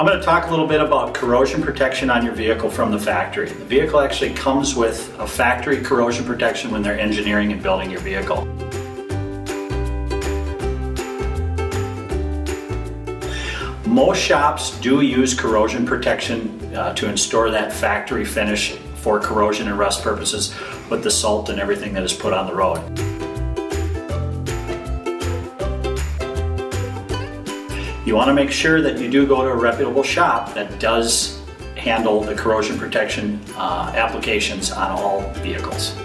I'm going to talk a little bit about corrosion protection on your vehicle from the factory. The vehicle actually comes with a factory corrosion protection when they're engineering and building your vehicle. Most shops do use corrosion protection to install that factory finish for corrosion and rust purposes with the salt and everything that is put on the road. You want to make sure that you do go to a reputable shop that does handle the corrosion protection applications on all vehicles.